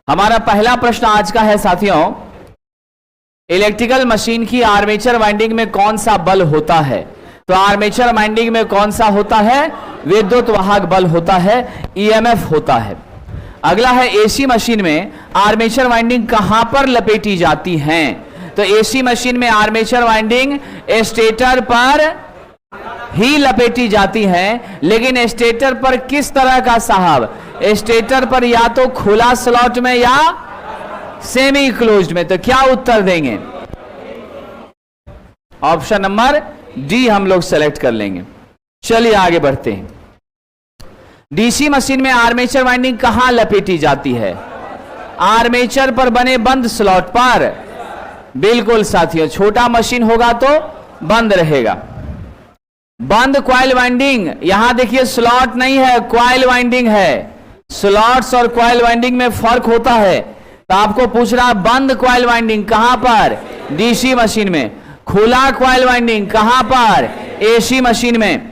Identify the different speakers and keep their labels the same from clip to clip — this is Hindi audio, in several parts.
Speaker 1: हमारा पहला प्रश्न आज का है साथियों, इलेक्ट्रिकल मशीन की आर्मेचर वाइंडिंग में कौन सा बल होता है? तो आर्मेचर वाइंडिंग में कौन सा होता है? विद्युत वाहक बल होता है, ईएमएफ होता है। अगला है एसी मशीन में आर्मेचर वाइंडिंग कहां पर लपेटी जाती हैं? तो एसी मशीन में आर्मेचर वाइंडिंग स्टेटर पर ही लपेटी जाती है, लेकिन स्टेटर पर किस तरह का साहब? स्टेटर पर या तो खुला स्लॉट में या सेमी क्लोज्ड में। तो क्या उत्तर देंगे? ऑप्शन नंबर डी हम लोग सेलेक्ट कर लेंगे। चलिए आगे बढ़ते हैं। डीसी मशीन में आर्मेचर वाइंडिंग कहां लपेटी जाती है? आर्मेचर पर बने बंद स्लॉट पर। बिल्कुल साथियों, छोटा मशीन होगा तो बंद रहेगा। बंद कॉइल वाइंडिंग, यहां देखिए स्लॉट नहीं है, कॉइल वाइंडिंग है। स्लॉट्स और कॉइल वाइंडिंग में फर्क होता है। तो आपको पूछ रहा बंद कॉइल वाइंडिंग कहां पर? डीसी मशीन में। खुला कॉइल वाइंडिंग कहां पर? एसी मशीन में।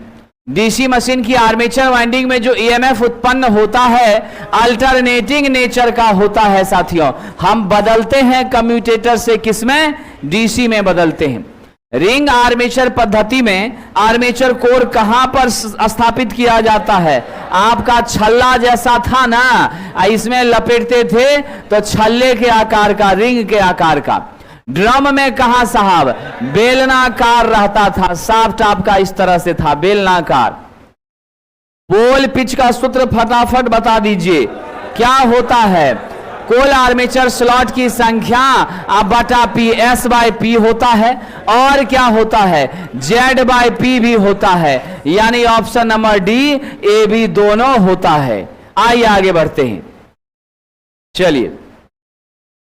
Speaker 1: डीसी मशीन की आर्मेचर वाइंडिंग में जो ईएमएफ उत्पन्न होता है अल्टरनेटिंग नेचर का होता है साथियों। हम बदलते हैं कम्यूटेटर से, किसमें? डीसी में बदलते हैं। रिंग आर्मेचर पद्धति में आर्मेचर कोर कहां पर स्थापित किया जाता है? आपका छल्ला जैसा था ना, इसमें लपेटते थे तो छल्ले के आकार का, रिंग के आकार का। ड्रम में कहां साहब? बेलनाकार रहता था, शाफ्ट आपका इस तरह से था, बेलनाकार। पोल पिच का सूत्र फटाफट बता दीजिए, क्या होता है? कुल आर्मेचर स्लॉट की संख्या बटा पी, एस बाय पी होता है। और क्या होता है? जेड बाय पी भी होता है। यानी option number D, A B दोनों होता है। आइए आगे बढ़ते हैं। चलिए,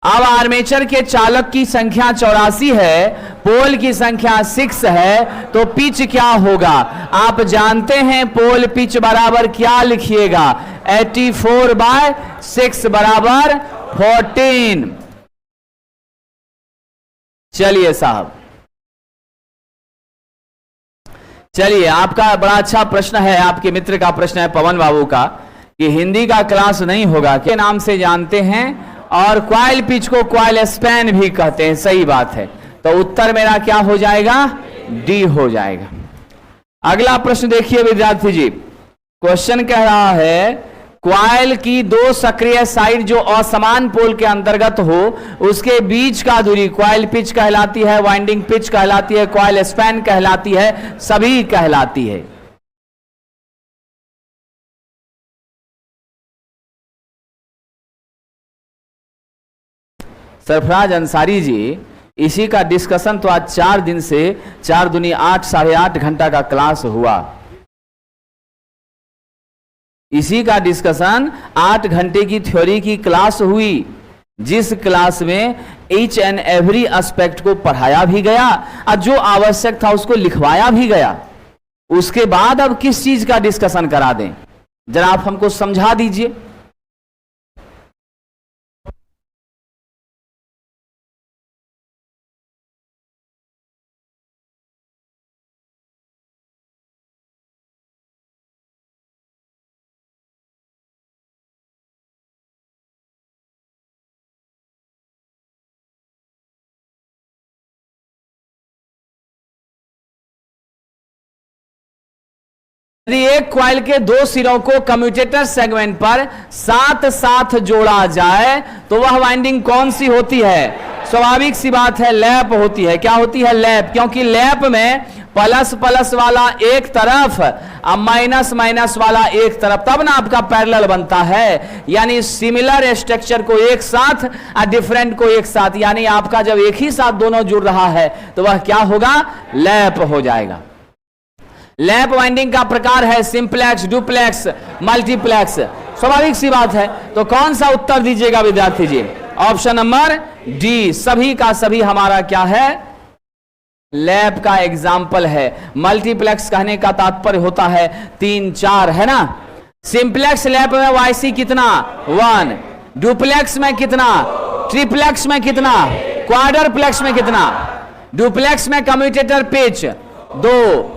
Speaker 1: अब आर्मेचर के चालक की संख्या 84 है, पोल की संख्या 6 है, तो पिच क्या होगा? आप जानते हैं पोल पिच बराबर क्या लिखिएगा? 84/6 बराबर 14। चलिए साहब, चलिए आपका बड़ा अच्छा प्रश्न है, आपके मित्र का प्रश्न है पवन बाबू का, कि हिंदी का क्लास नहीं होगा, के नाम से जानते हैं, और क्वाइल पिच को क्वाइल स्पैन भी कहते हैं। सही बात है। तो उत्तर मेरा क्या हो जाएगा? डी हो जाएगा। अगला प्रश्न देखिए विद्यार्थी जी, क्वेश्चन कह रहा है क्वाइल की दो सक्रिय साइड जो असमान पोल के अंतर्गत हो, उसके बीच का दूरी क्वाइल पिच कहलाती है, वाइंडिंग पिच कहलाती है, क्वाइल स्पैन कहलाती है, सभी कहलाती है। सरफराज अंसारी जी, इसी का डिस्कशन तो आज 4 दिन से 4 दूनी 8, 8.5 घंटा का क्लास हुआ। इसी का डिस्कशन 8 घंटे की थ्योरी की क्लास हुई, जिस क्लास में ईच एंड एवरी एस्पेक्ट को पढ़ाया भी गया और जो आवश्यक था उसको लिखवाया भी गया। उसके बाद अब किस चीज का डिस्कशन करा दें, जरा आप हमको समझा दीजिए। यदि एक कॉइल के 2 सिरों को कम्यूटेटर सेगमेंट पर साथ साथ जोड़ा जाए तो वह वाइंडिंग कौन सी होती है? स्वाभाविक सी बात है, लैप होती है। क्या होती है? लैप। क्योंकि लैप में प्लस प्लस वाला एक तरफ और माइनस माइनस वाला एक तरफ, तब ना आपका पैरेलल बनता है। यानी सिमिलर स्ट्रक्चर को एक साथ और डिफरेंट को एक साथ, यानी आपका जब एक ही साथ दोनों जुड़ रहा है तो वह क्या होगा? लैप हो जाएगा। लैप वाइंडिंग का प्रकार है सिंप्लेक्स, डुप्लेक्स, मल्टीप्लेक्स। स्वाभाविक सी बात है। तो कौन सा उत्तर दीजिएगा विद्यार्थी जी? ऑप्शन नंबर डी, सभी का सभी हमारा क्या है? लैप का एग्जाम्पल है। मल्टीप्लेक्स कहने का तात्पर्य होता है 3, 4, है ना। सिंप्लेक्स लैप में वाईसी कितना? 1। डुप्लेक्स में कितना? ट्रिप्लेक्स में कितना? क्वाड्रप्लेक्स में कितना? डुप्लेक्स में कम्यूटेटर पिच 2।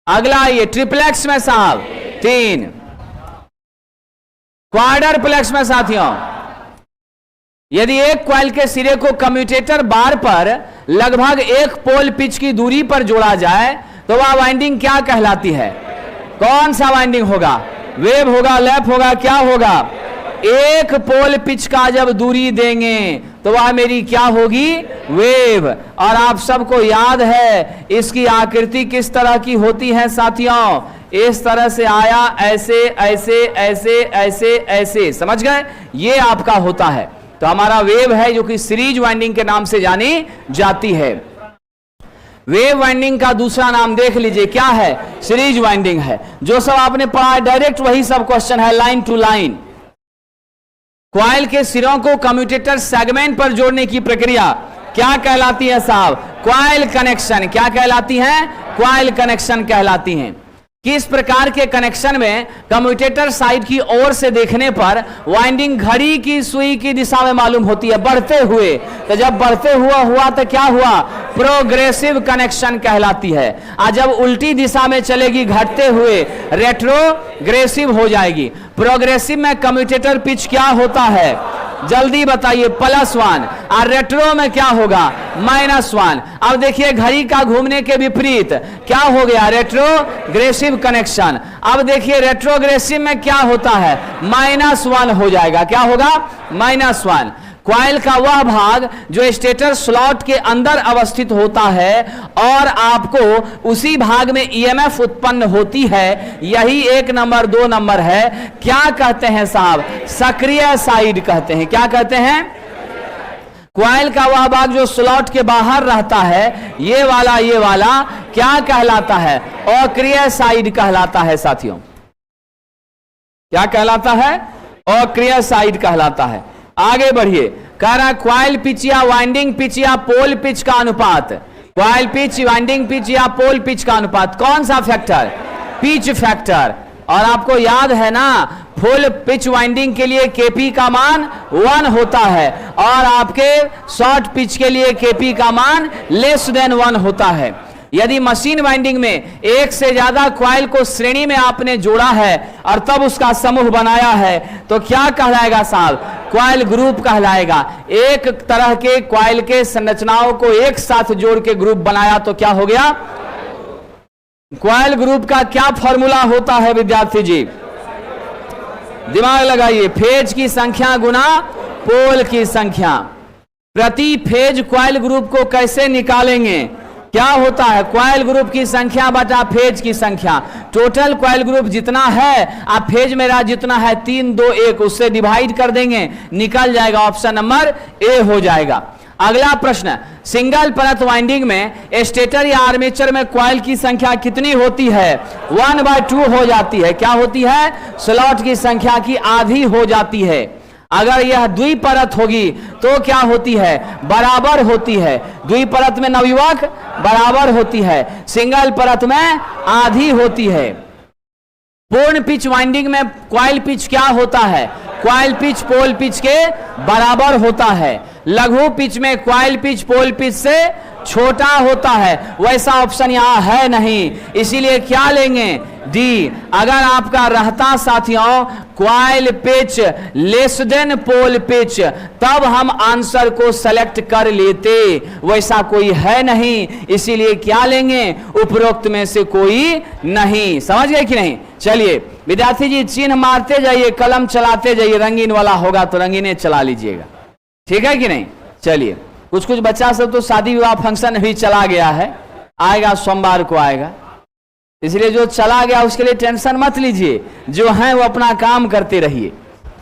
Speaker 1: अगला ये ट्रिप्लेक्स में साहब 3। क्वाड्रप्लेक्स में साथियों, यदि एक कॉइल के सिरे को कम्यूटेटर बार पर लगभग एक पोल पिच की दूरी पर जोड़ा जाए तो वह वाइंडिंग क्या कहलाती है? कौन सा वाइंडिंग होगा? वेव होगा, लैप होगा, क्या होगा? एक पोल पिच का जब दूरी देंगे तो वह मेरी क्या होगी? वेव। और आप सबको याद है इसकी आकृति किस तरह की होती है साथियों? इस तरह से आया, ऐसे ऐसे ऐसे ऐसे ऐसे, समझ गए? ये आपका होता है। तो हमारा वेव है जो कि सीरीज वाइंडिंग के नाम से जानी जाती है। वेव वाइंडिंग का दूसरा नाम देख लीजिए, क्या है? सीरीज वाइंडिंग है। जो सब आपने पढ़ा डायरेक्ट वही सब क्वेश्चन है, लाइन टू लाइन। कॉइल के सिरों को कम्यूटेटर सेगमेंट पर जोड़ने की प्रक्रिया क्या कहलाती है साहब? Coil connection. क्या कहलाती है? कॉइल कनेक्शन कहलाती हैं। किस प्रकार के कनेक्शन में कम्यूटेटर साइड की ओर से देखने पर वाइंडिंग घड़ी की सुई की दिशा में मालूम होती है, बढ़ते हुए। तो जब बढ़ते हुआ तो क्या हुआ? प्रोग्रेसिव कनेक्शन कहलाती है। और जब उल्टी दिशा में चलेगी घटते हुए, रेट्रोग्रेसिव हो जाएगी। प्रोग्रेसिव में कम्यूटेटर पिच क्या होता है? जल्दी बताइए, +1। और रेट्रो में क्या होगा? -1। अब देखिए घड़ी का घूमने के विपरीत क्या हो गया? Retrogressive connection. अब देखिए रेट्रोग्रेसिव में क्या होता है? -1 हो जाएगा। क्या होगा? -1। कॉइल का वह भाग जो स्टेटर स्लॉट के अंदर अवस्थित होता है और आपको उसी भाग में ईएमएफ उत्पन्न होती है, यही 1 नंबर 2 नंबर है। क्या कहते हैं साहब? सक्रिय साइड कहते हैं। क्या कहते हैं? कॉइल का वह भाग जो स्लॉट के बाहर रहता है, ये वाला क्या कहलाता है? अक्रिय साइड कहलाता है साथियों। क्या कहलाता है? अक्रिय साइड कहलाता है। आगे बढ़िए, कह रहा कॉइल पिच या वाइंडिंग पिच या पोल पिच का अनुपात। कॉइल पिच, वाइंडिंग पिच या पोल पिच का अनुपात कौन सा फैक्टर? Pitch factor. और आपको याद है ना, फुल पिच वाइंडिंग के लिए केपी का मान 1 होता है और आपके शॉर्ट पिच के लिए केपी का मान <1 होता है। यदि मशीन वाइंडिंग में एक से ज्यादा कॉइल को श्रेणी में आपने जोड़ा है और तब उसका समूह बनाया है तो क्या कहलाएगा साहब? कॉइल ग्रुप कहलाएगा। एक तरह के कॉइल के संरचनाओं को एक साथ जोड़ के ग्रुप बनाया तो क्या हो गया? कॉइल ग्रुप का क्या फॉर्मूला होता है विद्यार्थी जी? दिमाग लगाइए, फेज की संख्या गुना पोल की संख्या। प्रति फेज कॉइल ग्रुप को कैसे निकालेंगे? क्या होता है? कॉइल ग्रुप की संख्या बटा फेज की संख्या। टोटल कॉइल ग्रुप जितना है, आप फेज मेरा जितना है 3 2 1, उससे डिवाइड कर देंगे, निकल जाएगा। ऑप्शन नंबर ए हो जाएगा। अगला प्रश्न, सिंगल परत वाइंडिंग में स्टेटर या आर्मेचर में कॉइल की संख्या कितनी होती है? 1/2 हो जाती है। क्या होती है? स्लॉट की संख्या की आधी हो जाती है। अगर यह द्विपरत होगी तो क्या होती है? बराबर होती है। द्विपरत में नवयुवक बराबर होती है, सिंगल परत में आधी होती है। पूर्ण पिच वाइंडिंग में कॉइल पिच क्या होता है? कॉइल पिच पोल पिच के बराबर होता है। लघु पिच में कॉइल पिच पोल पिच से छोटा होता है। वैसा ऑप्शन यहां है नहीं, इसीलिए क्या लेंगे? डी। अगर आपका रहता साथियों कॉइल पिच < पोल पिच, तब हम आंसर को सेलेक्ट कर लेते। वैसा कोई है नहीं, इसीलिए क्या लेंगे? उपरोक्त में से कोई नहीं। समझ गए कि नहीं? चलिए विद्यार्थी जी, चिन्ह मारते जाइए, कलम चलाते जाइए। रंगीन वाला होगा तो रंगीने चला लीजिएगा, ठीक है कि नहीं? चलिए, कुछ बच्चा सब तो शादी विवाह फंक्शन भी चला गया है, आएगा सोमवार को आएगा, इसलिए जो चला गया उसके लिए टेंशन मत लीजिए। जो है वो अपना काम करते रहिए,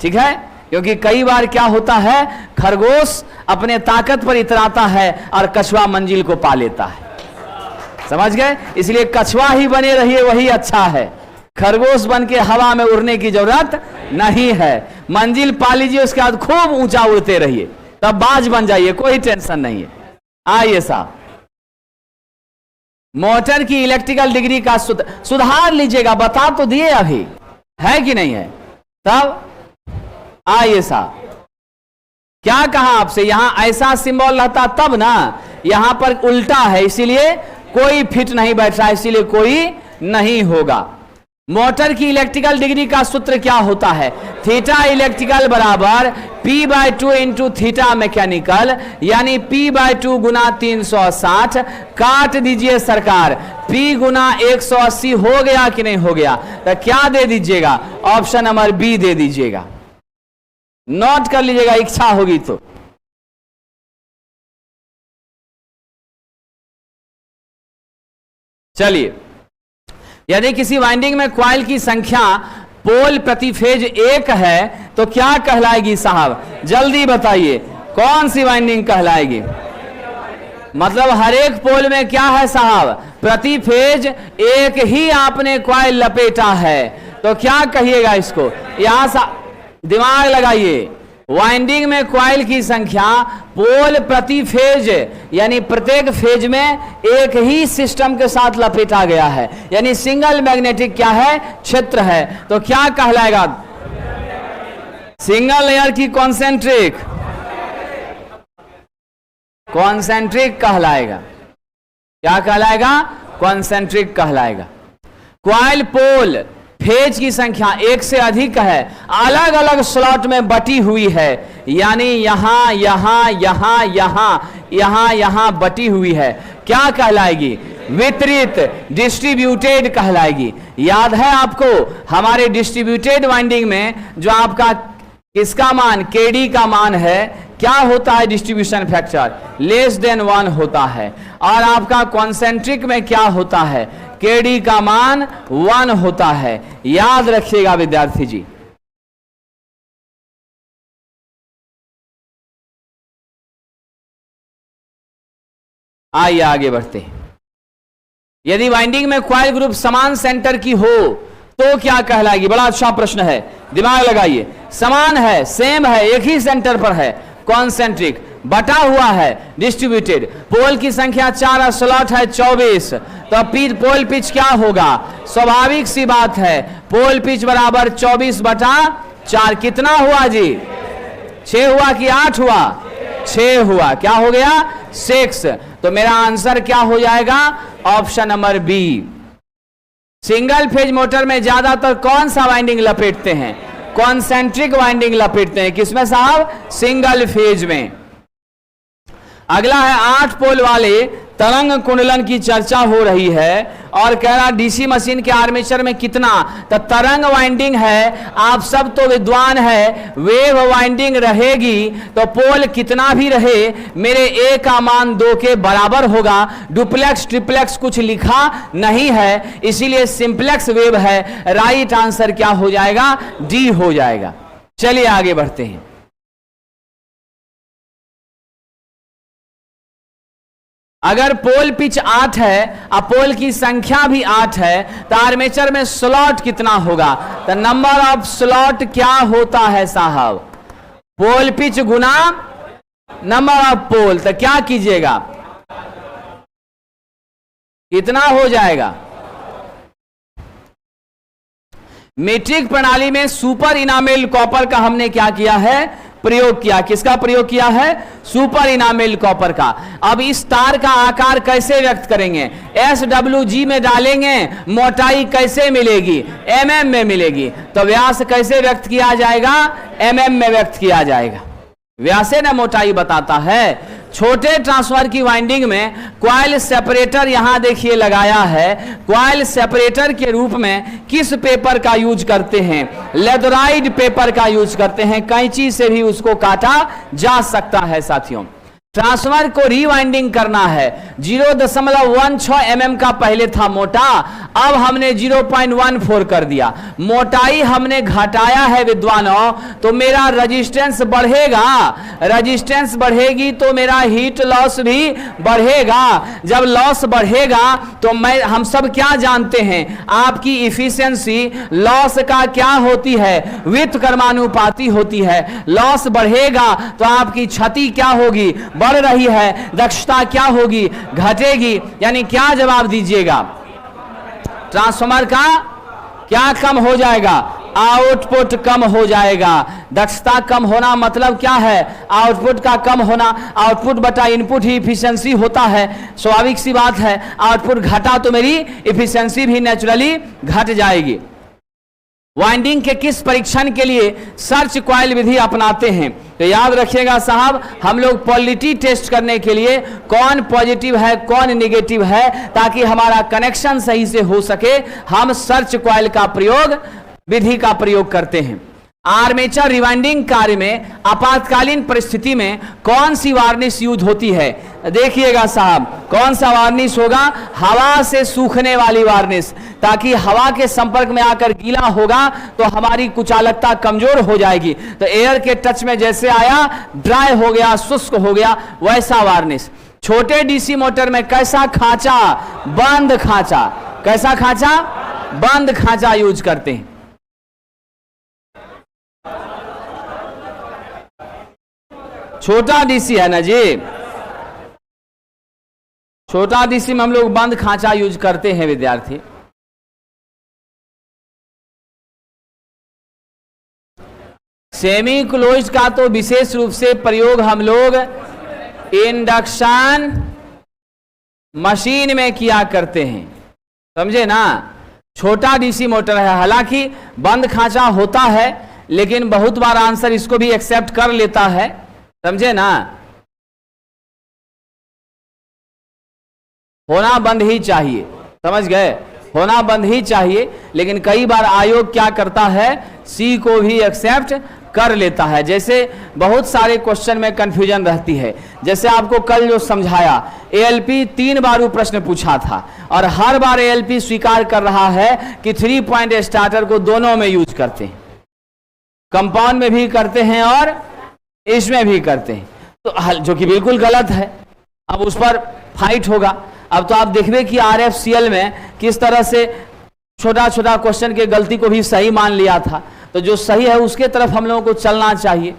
Speaker 1: ठीक है? क्योंकि कई बार क्या होता है, खरगोश अपने ताकत पर इतराता है और कछुआ मंजिल को पा लेता है। समझ गए? इसलिए कछुआ ही बने रहिए, वही अच्छा है। खरगोश बन के हवा में उड़ने की जरूरत नहीं है। मंजिल पा लीजिए, उसके बाद खूब ऊंचा उड़ते रहिए, तब बाज बन जाइए, कोई टेंशन नहीं है। आइए साहब, मोटर की इलेक्ट्रिकल डिग्री का सुधार लीजिएगा। बता तो दिए अभी, है कि नहीं है? तब आइए साहब, क्या कहा आपसे? यहां ऐसा सिंबल रहता तब ना, यहां पर उल्टा है, इसीलिए कोई फिट नहीं बैठ रहा, इसीलिए कोई नहीं होगा। मोटर की इलेक्ट्रिकल डिग्री का सूत्र क्या होता है? थीटा इलेक्ट्रिकल बराबर P/2 इंटू थीटा मैकेनिकल, यानी P/2 गुना 360। काट दीजिए सरकार, P गुना 180 हो गया कि नहीं हो गया? तो क्या दे दीजिएगा? ऑप्शन नंबर बी दे दीजिएगा। नोट कर लीजिएगा इच्छा होगी तो। चलिए, यदि किसी वाइंडिंग में कॉइल की संख्या पोल प्रति फेज 1 है तो क्या कहलाएगी साहब? जल्दी बताइए, कौन सी वाइंडिंग कहलाएगी? मतलब हर एक पोल में क्या है साहब? प्रति फेज 1 ही आपने कॉइल लपेटा है, तो क्या कहिएगा इसको? यहां सा दिमाग लगाइए। वाइंडिंग में कॉइल की संख्या पोल प्रति फेज, यानी प्रत्येक फेज में एक ही सिस्टम के साथ लपेटा गया है, यानी सिंगल मैग्नेटिक क्या है? क्षेत्र है। तो क्या कहलाएगा? सिंगल लेयर की कॉन्सेंट्रिक, कॉन्सेंट्रिक कहलाएगा। क्या कहलाएगा? कॉन्सेंट्रिक कहलाएगा। कॉइल पोल फेज की संख्या 1 से अधिक है, अलग अलग स्लॉट में बटी हुई है, यानी यहां यहां यहां यहां यहां यहां बटी हुई है, क्या कहलाएगी? वितरित, डिस्ट्रीब्यूटेड कहलाएगी। याद है आपको हमारे डिस्ट्रीब्यूटेड वाइंडिंग में जो आपका किसका मान, केडी का मान है, क्या होता है? डिस्ट्रीब्यूशन फैक्टर लेस देन 1 होता है। और आपका कॉन्सेंट्रिक में क्या होता है? केडी का मान 1 होता है। याद रखिएगा विद्यार्थी जी। आइए आगे बढ़ते हैं। यदि वाइंडिंग में कॉइल ग्रुप समान सेंटर की हो तो क्या कहलाएगी? बड़ा अच्छा प्रश्न है, दिमाग लगाइए। समान है, सेम है, एक ही सेंटर पर है, कॉन्सेंट्रिक। बटा हुआ है, डिस्ट्रीब्यूटेड। पोल की संख्या 4 और स्लॉट है 24, तो पोल पिच क्या होगा? स्वाभाविक सी बात है, पोल पिच बराबर 24/4। कितना हुआ जी? 6 हुआ कि 8 हुआ? 6 हुआ। क्या हो गया? 6। तो मेरा आंसर क्या हो जाएगा? Option number B. Single phase motor में ज्यादातर कौन सा वाइंडिंग लपेटते हैं? कॉन्सेंट्रिक वाइंडिंग लपेटते हैं। किसमें साहब? सिंगल फेज में। अगला है 8 पोल वाले तरंग कुंडलन की चर्चा हो रही है और कह रहा डीसी मशीन के आर्मेचर में कितना? तो तरंग वाइंडिंग है, आप सब तो विद्वान है, वेव वाइंडिंग रहेगी तो पोल कितना भी रहे मेरे ए का मान 2 के बराबर होगा। डुप्लेक्स ट्रिप्लेक्स कुछ लिखा नहीं है, इसीलिए सिंप्लेक्स वेव है। राइट आंसर क्या हो जाएगा? डी हो जाएगा। चलिए आगे बढ़ते हैं। अगर पोल पिच 8 है और पोल की संख्या भी 8 है तो आर्मेचर में स्लॉट कितना होगा? तो नंबर ऑफ स्लॉट क्या होता है साहब? पोल पिच गुना नंबर ऑफ पोल। तो क्या कीजिएगा? कितना हो जाएगा? मीट्रिक प्रणाली में सुपर इनामेल कॉपर का हमने क्या किया है? प्रयोग किया। किसका प्रयोग किया है? सुपर इनामेल कॉपर का। अब इस तार का आकार कैसे व्यक्त करेंगे? SWG में डालेंगे, मोटाई कैसे मिलेगी? mm में मिलेगी। तो व्यास कैसे व्यक्त किया जाएगा? mm में व्यक्त किया जाएगा। व्यासे न मोटाई बताता है। छोटे ट्रांसफार्मर की वाइंडिंग में कॉइल सेपरेटर यहां देखिए लगाया है। कॉइल सेपरेटर के रूप में किस पेपर का यूज करते हैं? लेदराइड पेपर का यूज करते हैं। कैंची से भी उसको काटा जा सकता है साथियों। ट्रांसफार्मर को रीवाइंडिंग करना है। 0.16 mm का पहले था मोटा, अब हमने 0.14 कर दिया। मोटाई हमने घटाया है विद्वानों, तो मेरा रेजिस्टेंस बढ़ेगा। रेजिस्टेंस बढ़ेगी तो मेरा हीट लॉस भी बढ़ेगा। जब लॉस बढ़ेगा तो हम सब क्या जानते हैं? आपकी इफिशियंसी लॉस का क्या होती है? वित्त कर्मानुपाती होती है। लॉस बढ़ेगा तो आपकी क्षति क्या होगी? बढ़ रही है। दक्षता क्या होगी? घटेगी। यानी क्या जवाब दीजिएगा? ट्रांसफार्मर का क्या कम हो जाएगा? आउटपुट कम हो जाएगा। दक्षता कम होना मतलब क्या है? आउटपुट का कम होना। आउटपुट बटा इनपुट ही इफिशियंसी होता है। स्वाभाविक सी बात है, आउटपुट घटा तो मेरी इफिशियंसी भी नेचुरली घट जाएगी। वाइंडिंग के किस परीक्षण के लिए सर्च कॉइल विधि अपनाते हैं? तो याद रखिएगा साहब, हम लोग पॉलिटी टेस्ट करने के लिए कौन पॉजिटिव है कौन नेगेटिव है, ताकि हमारा कनेक्शन सही से हो सके, हम सर्च कॉइल का प्रयोग, विधि का प्रयोग करते हैं। आर्मेचर रिवाइंडिंग कार्य में आपातकालीन परिस्थिति में कौन सी वार्निश यूज होती है? देखिएगा साहब, कौन सा वार्निश होगा? हवा से सूखने वाली वार्निश, ताकि हवा के संपर्क में आकर गीला होगा तो हमारी कुचालकता कमजोर हो जाएगी। तो एयर के टच में जैसे आया, ड्राई हो गया, शुष्क हो गया, वैसा वार्निश। छोटे डीसी मोटर में कैसा खांचा? बंद खांचा। कैसा खांचा? बंद खांचा यूज करते हैं। छोटा डीसी है ना जी, छोटा डीसी में हम लोग बंद खांचा यूज करते हैं विद्यार्थी। सेमी क्लोज का तो विशेष रूप से प्रयोग हम लोग इंडक्शन मशीन में किया करते हैं, समझे ना। छोटा डीसी मोटर है, हालांकि बंद खांचा होता है, लेकिन बहुत बार आंसर इसको भी एक्सेप्ट कर लेता है, समझे ना। होना बंद ही चाहिए, समझ गए, होना बंद ही चाहिए, लेकिन कई बार आयोग क्या करता है, सी को भी एक्सेप्ट कर लेता है। जैसे बहुत सारे क्वेश्चन में कंफ्यूजन रहती है, जैसे आपको कल जो समझाया, एएलपी 3 बार वो प्रश्न पूछा था और हर बार एएलपी स्वीकार कर रहा है कि 3 पॉइंट स्टार्टर को दोनों में यूज करते हैं, कंपाउंड में भी करते हैं और इसमें भी करते हैं, तो जो कि बिल्कुल गलत है। अब उस पर फाइट होगा। अब तो आप देखिए कि आरएफसीएल में किस तरह से छोटा छोटा क्वेश्चन के गलती को भी सही मान लिया था, तो जो सही है उसके तरफ हम लोगों को चलना चाहिए।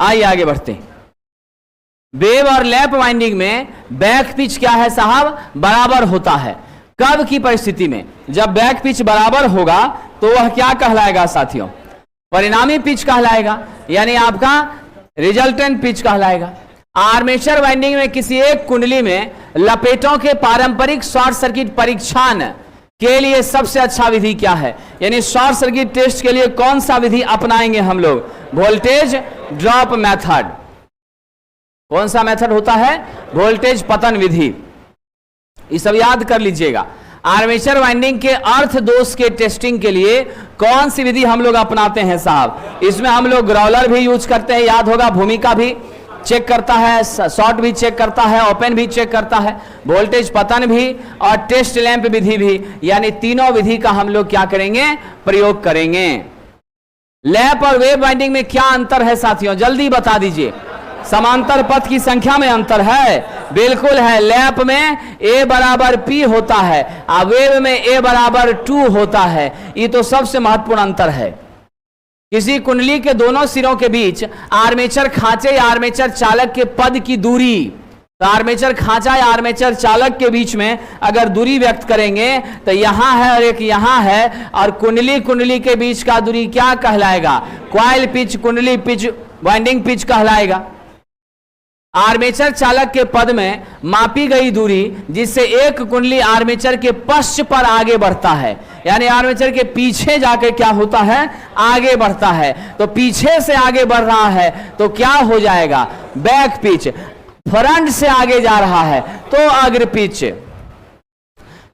Speaker 1: आइए आगे बढ़ते हैं। वेव और लैप वाइंडिंग में बैक पिच क्या है साहब? बराबर होता है। कब की परिस्थिति में? जब बैक पिच बराबर होगा तो वह क्या कहलाएगा साथियों? परिणामी पिच कहलाएगा, यानी आपका रिजल्टेंट पिच कहलाएगा। आर्मेचर वाइंडिंग में किसी एक कुंडली में लपेटों के पारंपरिक शॉर्ट सर्किट परीक्षण के लिए सबसे अच्छा विधि क्या है? यानी शॉर्ट सर्किट टेस्ट के लिए कौन सा विधि अपनाएंगे हम लोग? Voltage drop method. कौन सा मेथड होता है? वोल्टेज पतन विधि। ये सब याद कर लीजिएगा। आर्मेचर वाइंडिंग के अर्थ दोष के टेस्टिंग के लिए कौन सी विधि हम लोग अपनाते हैं साहब? इसमें हम लोग ग्राउलर भी यूज करते हैं, याद होगा, भूमिका भी चेक करता है, शॉर्ट भी चेक करता है, ओपन भी चेक करता है, वोल्टेज पतन भी और टेस्ट लैंप विधि भी, यानी तीनों विधि का हम लोग क्या करेंगे? प्रयोग करेंगे। लैप और वेव वाइंडिंग में क्या अंतर है साथियों? जल्दी बता दीजिए। समांतर पथ की संख्या में अंतर है, बिल्कुल है। लैप में A बराबर P होता है और वेव में A बराबर 2 होता है। ये तो सबसे महत्वपूर्ण अंतर है। किसी कुंडली के दोनों सिरों के बीच आर्मेचर खांचे या आर्मेचर चालक के पद की दूरी, तो आर्मेचर खांचा या आर्मेचर चालक के बीच में अगर दूरी व्यक्त करेंगे तो यहां है और एक यहां है, और कुंडली के बीच का दूरी क्या कहलाएगा? कॉइल पिच, कुंडली पिच, वाइंडिंग पिच कहलाएगा। आर्मेचर चालक के पद में मापी गई दूरी जिससे एक कुंडली आर्मेचर के पश्च पर आगे बढ़ता है, यानी आर्मेचर के पीछे जाकर क्या होता है? आगे बढ़ता है। तो पीछे से आगे बढ़ रहा है तो क्या हो जाएगा? Back pitch. फ्रंट से आगे जा रहा है तो अग्र पिच।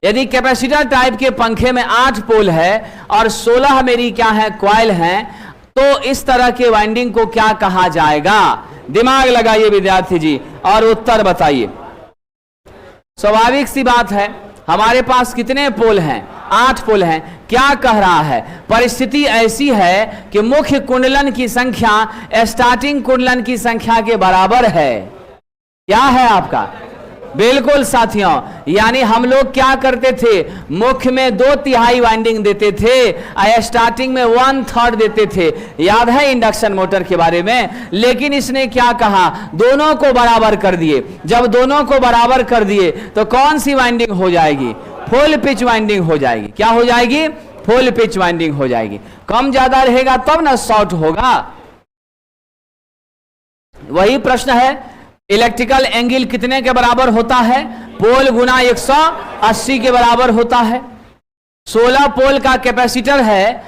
Speaker 1: यदि कैपेसिटर टाइप के पंखे में 8 पोल है और 16 मेरी क्या है? कॉइल है, तो इस तरह के वाइंडिंग को क्या कहा जाएगा? दिमाग लगाइए विद्यार्थी जी और उत्तर बताइए। स्वाभाविक सी बात है, हमारे पास कितने पोल हैं? 8 पोल हैं। क्या कह रहा है? परिस्थिति ऐसी है कि मुख्य कुंडलन की संख्या स्टार्टिंग कुंडलन की संख्या के बराबर है। क्या है आपका? बिल्कुल साथियों, यानी हम लोग क्या करते थे? मुख्य में 2/3 वाइंडिंग देते थे और स्टार्टिंग में 1/3 देते थे। याद है इंडक्शन मोटर के बारे में? लेकिन इसने क्या कहा? दोनों को बराबर कर दिए। जब दोनों को बराबर कर दिए तो कौन सी वाइंडिंग हो जाएगी? फुल पिच वाइंडिंग हो जाएगी। क्या हो जाएगी? फुल पिच वाइंडिंग हो जाएगी। कम ज्यादा रहेगा तब ना शॉर्ट होगा। वही प्रश्न है, इलेक्ट्रिकल एंगल कितने के बराबर होता है? पोल गुना 180 के बराबर होता है। 16 पोल का कैपेसिटर है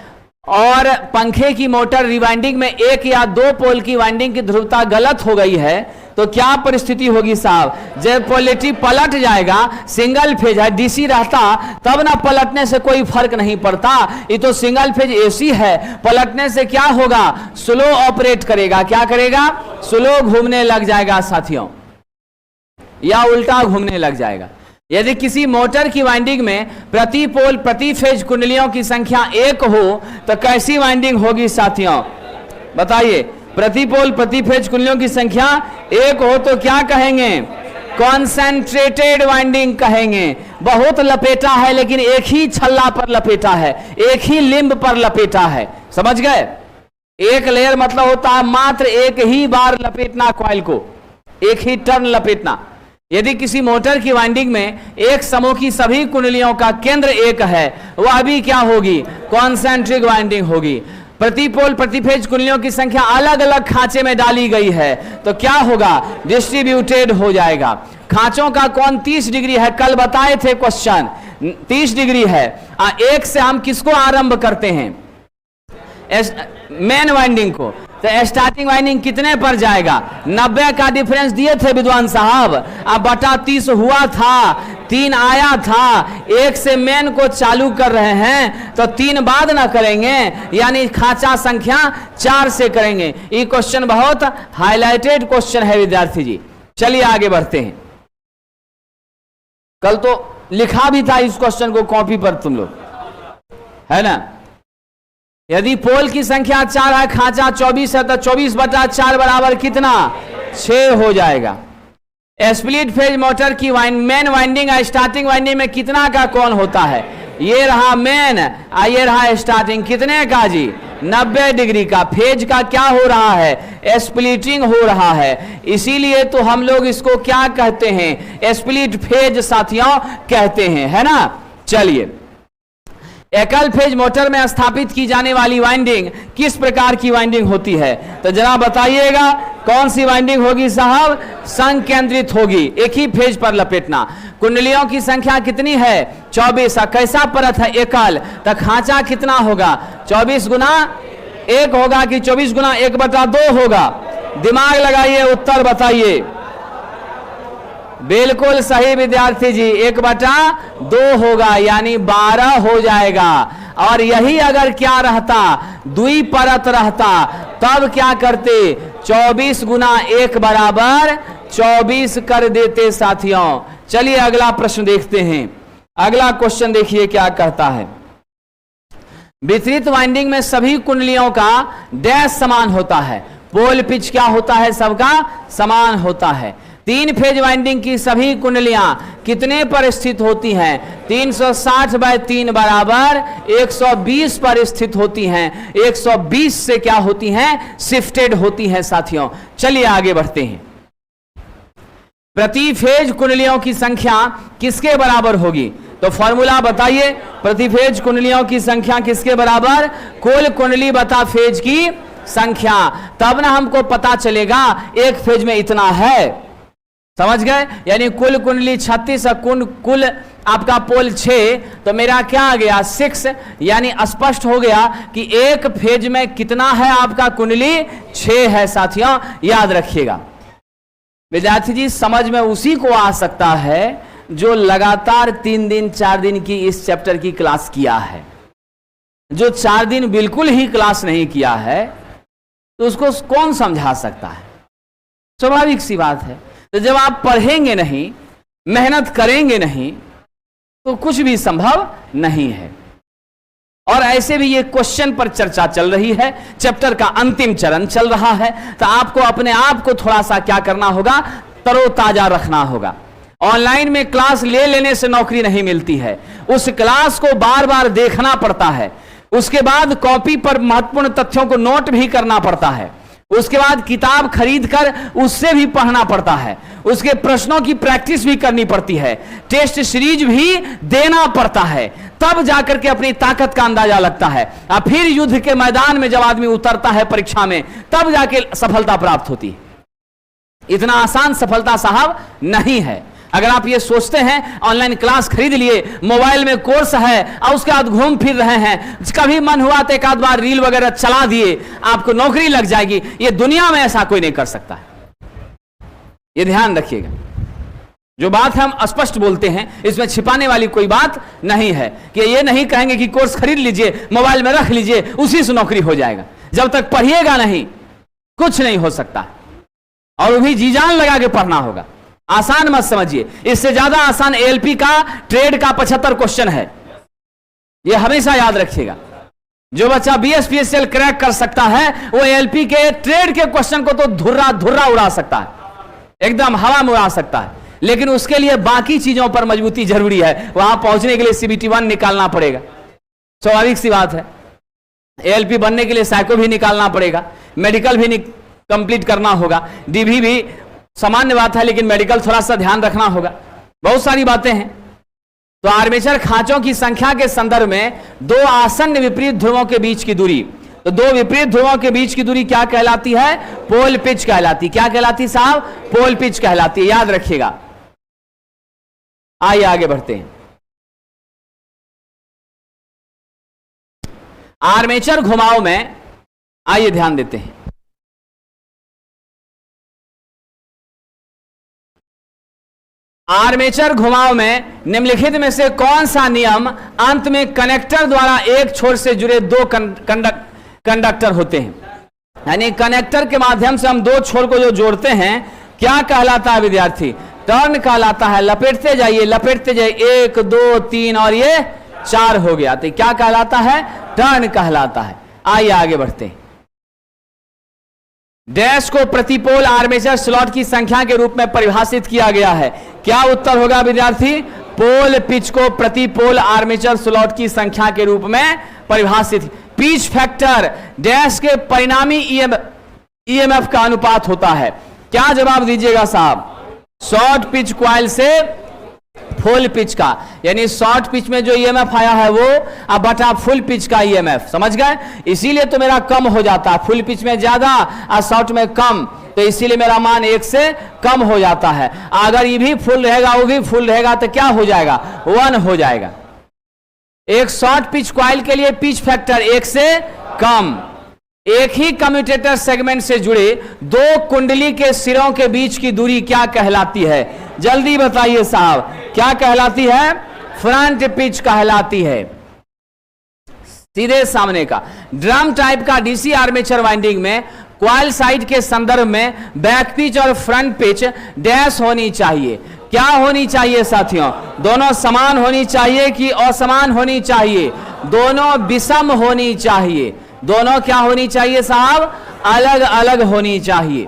Speaker 1: और पंखे की मोटर रिवाइंडिंग में 1 या 2 पोल की वाइंडिंग की ध्रुवता गलत हो गई है, तो क्या परिस्थिति होगी साहब? जब पोलैरिटी पलट जाएगा, सिंगल फेज है, डीसी रहता तब ना पलटने से कोई फर्क नहीं पड़ता। ये तो सिंगल फेज एसी है, पलटने से क्या होगा? स्लो ऑपरेट करेगा। क्या करेगा? स्लो घूमने लग जाएगा साथियों, या उल्टा घूमने लग जाएगा। यदि किसी मोटर की वाइंडिंग में प्रति पोल प्रति फेज कुंडलियों की संख्या 1 हो तो कैसी वाइंडिंग होगी साथियों? बताइए। प्रति पोल प्रति फेज कुंडलियों की संख्या 1 हो तो क्या कहेंगे? कॉन्सेंट्रेटेड वाइंडिंग कहेंगे। बहुत लपेटा है लेकिन एक ही छल्ला पर लपेटा है, एक ही लिंब पर लपेटा है। समझ गए? एक लेयर मतलब होता है मात्र एक ही बार लपेटना कॉइल को, एक ही टर्न लपेटना। यदि किसी मोटर की वाइंडिंग में एक समूह की सभी कुंडलियों का केंद्र 1 है, वह भी क्या होगी? कॉन्सेंट्रिक वाइंडिंग होगी। प्रति पोल प्रति फेज कुंडलियों की संख्या अलग अलग खांचे में डाली गई है तो क्या होगा? डिस्ट्रीब्यूटेड हो जाएगा। खांचों का कोण 30 डिग्री है, कल बताए थे क्वेश्चन, 30 डिग्री है। 1 से हम किसको आरंभ करते हैं? मेन वाइंडिंग को। तो स्टार्टिंग वाइंडिंग कितने पर जाएगा? 90 का डिफरेंस दिए थे विद्वान साहब। अब बटा 30 हुआ था, 3 आया था, 1 से मेन को चालू कर रहे हैं तो 3 बाद ना करेंगे, यानी खांचा संख्या 4 से करेंगे। ये क्वेश्चन बहुत हाईलाइटेड क्वेश्चन है विद्यार्थी जी। चलिए आगे बढ़ते हैं। कल तो लिखा भी था इस क्वेश्चन को कॉपी पर तुम लोग, है ना? यदि पोल की संख्या 4 है, खांचा 24 है, तो 24 बटा 4 बराबर कितना? 6 हो जाएगा। स्प्लिट फेज मोटर की मेन वाइंडिंग और स्टार्टिंग वाइंडिंग में कितना का कोण होता है? ये रहा मेन, ये रहा स्टार्टिंग। कितने का जी? 90 डिग्री का। फेज का क्या हो रहा है? स्प्लिटिंग हो रहा है। इसीलिए तो हम लोग इसको क्या कहते हैं? स्प्लिट फेज साथियों कहते हैं, है ना? चलिए, एकल फेज मोटर में स्थापित की जाने वाली वाइंडिंग किस प्रकार की वाइंडिंग होती है? तो जरा बताइएगा कौन सी वाइंडिंग होगी साहब? संकेंद्रित होगी, एक ही फेज पर लपेटना। कुंडलियों की संख्या कितनी है? 24। कैसा परत है? एकल। तो खांचा कितना होगा? 24 गुना 1 होगा कि 24 गुना 1 बटा 2 होगा? दिमाग लगाइए, उत्तर बताइए। बिल्कुल सही विद्यार्थी जी, 1 बटा 2 होगा, यानी 12 हो जाएगा। और यही अगर क्या रहता? द्वि परत रहता, तब क्या करते? 24 गुना 1 बराबर 24 कर देते साथियों। चलिए अगला प्रश्न देखते हैं। अगला क्वेश्चन देखिए क्या कहता है। वितरित वाइंडिंग में सभी कुंडलियों का डैश समान होता है। पोल पिच क्या होता है? सबका समान होता है। 3 फेज वाइंडिंग की सभी कुंडलियां कितने पर स्थित होती हैं? 360/3 बराबर 120 पर स्थित होती हैं। 120 से क्या होती हैं? शिफ्टेड होती हैं साथियों। चलिए आगे बढ़ते हैं। प्रति फेज कुंडलियों की संख्या किसके बराबर होगी? तो फॉर्मूला बताइए। प्रति फेज कुंडलियों की संख्या किसके बराबर? कुल कुंडली बता फेज की संख्या। तब ना हमको पता चलेगा एक फेज में इतना है। समझ गए? यानी कुल कुंडली 36 और कुल आपका पोल 6, तो मेरा क्या आ गया? 6। यानी स्पष्ट हो गया कि एक फेज में कितना है आपका कुंडली? 6 है साथियों, याद रखिएगा। विद्यार्थी जी समझ में उसी को आ सकता है जो लगातार 3 दिन 4 दिन की इस चैप्टर की क्लास किया है। जो 4 दिन बिल्कुल ही क्लास नहीं किया है तो उसको कौन समझा सकता है? स्वाभाविक सी बात है। तो जब आप पढ़ेंगे नहीं, मेहनत करेंगे नहीं, तो कुछ भी संभव नहीं है। और ऐसे भी ये क्वेश्चन पर चर्चा चल रही है, चैप्टर का अंतिम चरण चल रहा है, तो आपको अपने आप को थोड़ा सा क्या करना होगा? तरोताजा रखना होगा। ऑनलाइन में क्लास ले लेने से नौकरी नहीं मिलती है, उस क्लास को बार बार देखना पड़ता है। उसके बाद कॉपी पर महत्वपूर्ण तथ्यों को नोट भी करना पड़ता है। उसके बाद किताब खरीद कर उससे भी पढ़ना पड़ता है। उसके प्रश्नों की प्रैक्टिस भी करनी पड़ती है। टेस्ट सीरीज भी देना पड़ता है। तब जाकर के अपनी ताकत का अंदाजा लगता है। और फिर युद्ध के मैदान में जब आदमी उतरता है परीक्षा में, तब जाके सफलता प्राप्त होती है। इतना आसान सफलता साहब नहीं है। अगर आप ये सोचते हैं ऑनलाइन क्लास खरीद लिए, मोबाइल में कोर्स है और उसके बाद घूम फिर रहे हैं, कभी मन हुआ तो एक आध बार रील वगैरह चला दिए, आपको नौकरी लग जाएगी, ये दुनिया में ऐसा कोई नहीं कर सकता है। ये ध्यान रखिएगा, जो बात हम स्पष्ट बोलते हैं इसमें छिपाने वाली कोई बात नहीं है कि ये नहीं कहेंगे कि कोर्स खरीद लीजिए, मोबाइल में रख लीजिए, उसी से नौकरी हो जाएगा। जब तक पढ़िएगा नहीं कुछ नहीं हो सकता, और वो भी जी जान लगा के पढ़ना होगा। आसान मत समझिए, इससे ज्यादा आसान एलपी का ट्रेड का 75 क्वेश्चन है, ये हमेशा याद रखिएगा। जो बच्चा बीएसपीएसएल क्रैक कर सकता है वो एलपी के ट्रेड के क्वेश्चन को तो धुर्रा धुर्रा उड़ा सकता है, एकदम हवा में उड़ा सकता है, लेकिन उसके लिए बाकी चीजों पर मजबूती जरूरी है। वहां पहुंचने के लिए सीबीटी 1 निकालना पड़ेगा, स्वाभाविक सी बात है। एएलपी बनने के लिए साइको भी निकालना पड़ेगा, मेडिकल भी कंप्लीट करना होगा, डीवी भी सामान्य बात है, लेकिन मेडिकल थोड़ा सा ध्यान रखना होगा, बहुत सारी बातें हैं। तो आर्मेचर खांचों की संख्या के संदर्भ में दो आसन्न विपरीत ध्रुवों के बीच की दूरी, तो दो विपरीत ध्रुवों के बीच की दूरी क्या कहलाती है? पोल पिच कहलाती। क्या कहलाती साहब? पोल पिच कहलाती है, याद रखिएगा। आइए आगे बढ़ते हैं। आर्मेचर घुमाव में आइए ध्यान देते हैं। आर्मेचर घुमाव में निम्नलिखित में से कौन सा नियम अंत में कनेक्टर द्वारा एक छोर से जुड़े दो कंडक्टर होते हैं? यानी कनेक्टर के माध्यम से हम दो छोर को जो जोड़ते हैं क्या कहलाता है विद्यार्थी? टर्न कहलाता है। लपेटते जाइए 1 2 3 और ये 4 हो गया, तो क्या कहलाता है? टर्न कहलाता है। आइए आगे बढ़ते हैं। डैश को प्रतिपोल आर्मेचर स्लॉट की संख्या के रूप में परिभाषित किया गया है। क्या उत्तर होगा विद्यार्थी? पोल पिच को प्रतिपोल आर्मेचर स्लॉट की संख्या के रूप में परिभाषित। पिच फैक्टर डैश के परिणामी ईएमएफ का अनुपात होता है। क्या जवाब दीजिएगा साहब? शॉर्ट पिच क्वाइल से फुल पिच का, यानी शॉर्ट पिच में जो ईएमएफ आया है वो अब बटा फुल पिच का ईएमएफ, समझ गए? इसीलिए तो मेरा कम हो जाता है, फुल पिच में ज्यादा और शॉर्ट में कम, तो इसीलिए मेरा मान 1 से कम हो जाता है। अगर ये भी फुल रहेगा वो भी फुल रहेगा तो क्या हो जाएगा? 1 हो जाएगा। एक शॉर्ट पिच क्वाइल के लिए पिच फैक्टर 1 से कम। एक ही कम्यूटेटर सेगमेंट से जुड़े दो कुंडली के सिरों के बीच की दूरी क्या कहलाती है? जल्दी बताइए साहब, क्या कहलाती है? फ्रंट पिच कहलाती है, सीधे सामने का। ड्रम टाइप का डीसी आर्मेचर वाइंडिंग में क्वाइल साइड के संदर्भ में बैक पिच और फ्रंट पिच डैश होनी चाहिए। क्या होनी चाहिए साथियों? दोनों समान होनी चाहिए कि असमान होनी चाहिए? दोनों विषम होनी चाहिए। दोनों क्या होनी चाहिए साहब? अलग अलग होनी चाहिए।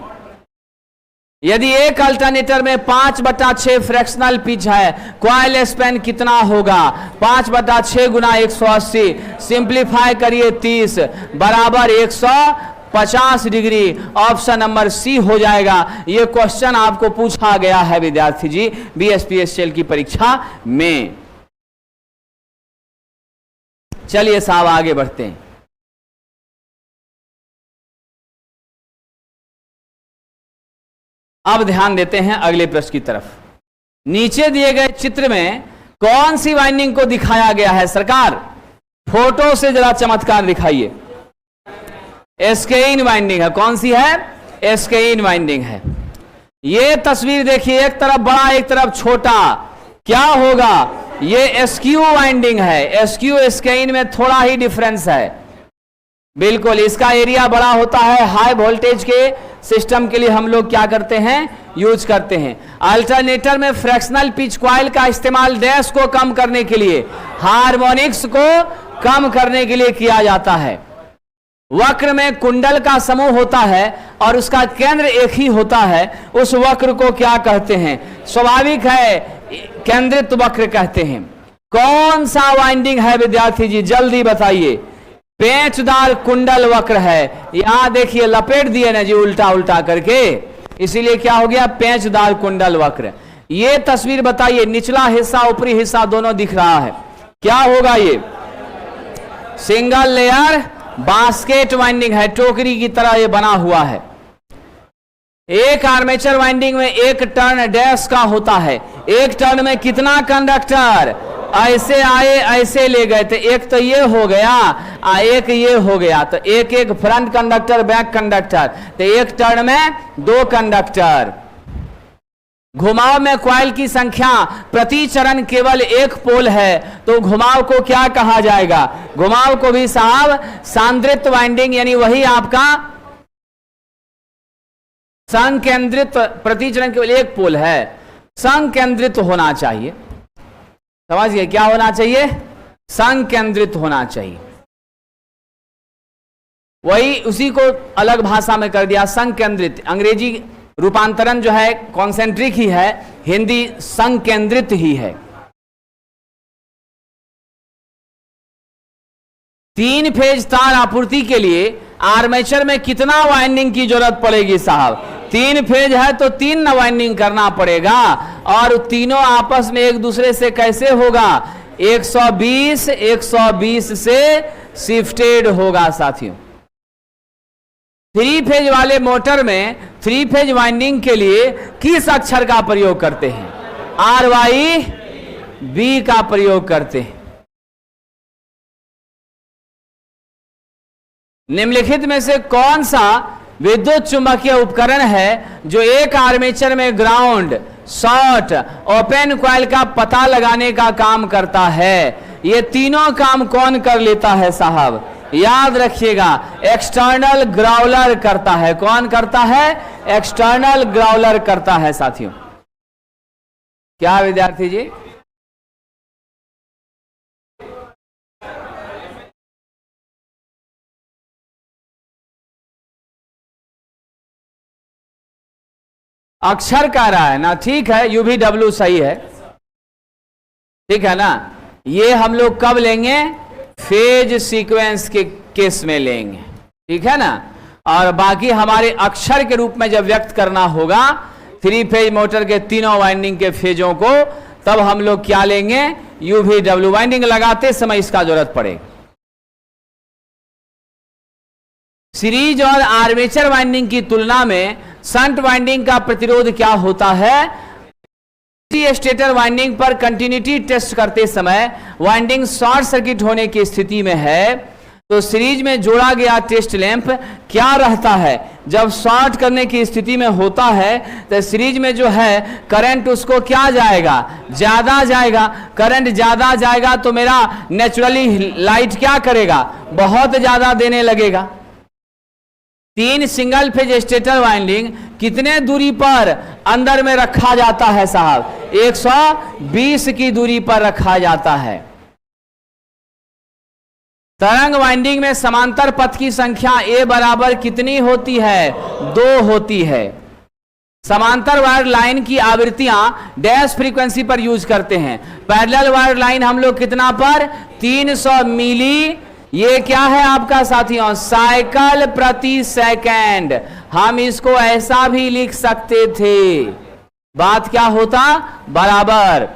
Speaker 1: यदि एक अल्टरनेटर में 5/6 फ्रैक्शनल पिच है, क्वाइल स्पैन कितना होगा? 5/6 गुना 180, सिंप्लीफाई करिए 30 बराबर 150 डिग्री। ऑप्शन नंबर सी हो जाएगा। यह क्वेश्चन आपको पूछा गया है विद्यार्थी जी बीएसपीएसएल की परीक्षा में। चलिए साहब आगे बढ़ते हैं। अब ध्यान देते हैं अगले प्रश्न की तरफ। नीचे दिए गए चित्र में कौन सी वाइंडिंग को दिखाया गया है सरकार? फोटो से जरा चमत्कार दिखाइए। एस्केइन वाइंडिंग है। कौन सी है? एस्केइन वाइंडिंग है। ये तस्वीर देखिए, एक तरफ बड़ा एक तरफ छोटा, क्या होगा? ये एसक्यू वाइंडिंग है। एसक्यू एस्केइन में थोड़ा ही डिफरेंस है, बिल्कुल। इसका एरिया बड़ा होता है। हाई वोल्टेज के सिस्टम के लिए हम लोग क्या करते हैं? यूज करते हैं। अल्टरनेटर में फ्रैक्शनल पिच क्वाइल का इस्तेमाल डैश को कम करने के लिए, हार्मोनिक्स को कम करने के लिए किया जाता है। वक्र में कुंडल का समूह होता है और उसका केंद्र एक ही होता है। उस वक्र को क्या कहते हैं? स्वाभाविक है, केंद्रित वक्र कहते हैं। कौन सा वाइंडिंग है विद्यार्थी जी? जल्दी बताइए। पेचदार कुंडल वक्र है। यहां देखिए लपेट दिए ना जी उल्टा उल्टा करके, इसीलिए क्या हो गया? पेचदार कुंडल वक्र। ये तस्वीर बताइए, निचला हिस्सा ऊपरी हिस्सा दोनों दिख रहा है, क्या होगा? ये सिंगल लेयर बास्केट वाइंडिंग है, टोकरी की तरह ये बना हुआ है। एक आर्मेचर वाइंडिंग में एक टर्न डैश का होता है। एक टर्न में कितना कंडक्टर ऐसे आए ऐसे ले गए थे, एक तो ये हो गया एक ये हो गया, तो एक एक फ्रंट कंडक्टर बैक कंडक्टर, तो एक टर्न में 2 कंडक्टर। घुमाव में कॉइल की संख्या प्रति चरण केवल 1 पोल है, तो घुमाव को क्या कहा जाएगा? घुमाव को भी साहब सांद्रित वाइंडिंग, यानी वही आपका संकेंद्रित, प्रति चरण केवल 1 पोल है, संकेंद्रित होना चाहिए। समझिए क्या होना चाहिए? संकेंद्रित होना चाहिए। वही उसी को अलग भाषा में कर दिया संकेंद्रित। अंग्रेजी रूपांतरण जो है कॉन्सेंट्रिक ही है, हिंदी संकेंद्रित ही है। 3 फेज तार आपूर्ति के लिए आर्मेचर में कितना वाइंडिंग की जरूरत पड़ेगी साहब? 3 फेज है तो 3 वाइंडिंग करना पड़ेगा, और तीनों आपस में एक दूसरे से कैसे होगा? 120 से शिफ्टेड होगा साथियों। 3 फेज वाले मोटर में 3 फेज वाइंडिंग के लिए किस अक्षर का प्रयोग करते हैं? RYB का प्रयोग करते हैं। निम्नलिखित में से कौन सा विद्युत चुंबकीय उपकरण है जो एक आर्मेचर में ग्राउंड, शॉर्ट, ओपन कॉइल का पता लगाने का काम करता है? ये तीनों काम कौन कर लेता है साहब? याद रखिएगा, एक्सटर्नल ग्राउलर करता है। कौन करता है? एक्सटर्नल ग्राउलर करता है साथियों। क्या विद्यार्थी जी? अक्षर कह रहा है ना, ठीक है, UVW सही है, ठीक है ना। ये हम लोग कब लेंगे? फेज सीक्वेंस के केस में लेंगे, ठीक है ना। और बाकी हमारे अक्षर के रूप में जब व्यक्त करना होगा 3 फेज मोटर के तीनों वाइंडिंग के फेजों को, तब हम लोग क्या लेंगे? UVW। वाइंडिंग लगाते समय इसका जरूरत पड़ेगी। सीरीज और आर्मेचर वाइंडिंग की तुलना में शंट वाइंडिंग का प्रतिरोध क्या होता है? स्टेटर वाइंडिंग पर कंटिन्यूटी टेस्ट करते समय वाइंडिंग शॉर्ट सर्किट होने की स्थिति में है, तो सीरीज में जोड़ा गया टेस्ट लैंप क्या रहता है? जब शॉर्ट करने की स्थिति में होता है तो सीरीज में जो है करंट उसको क्या जाएगा? ज्यादा जाएगा। करंट ज्यादा जाएगा तो मेरा नेचुरली लाइट क्या करेगा? बहुत ज्यादा देने लगेगा। 3 सिंगल फेज स्टेटर वाइंडिंग कितने दूरी पर अंदर में रखा जाता है साहब? 120 की दूरी पर रखा जाता है। तरंग वाइंडिंग में समांतर पथ की संख्या A बराबर कितनी होती है? 2 होती है। समांतर वायर लाइन की आवृत्तियां डैश फ्रीक्वेंसी पर यूज करते हैं। पैरेलल वायर लाइन हम लोग कितना पर? 300 मिली, ये क्या है आपका साथियों? साइकिल प्रति सेकंड। हम इसको ऐसा भी लिख सकते थे, बात क्या होता? बराबर।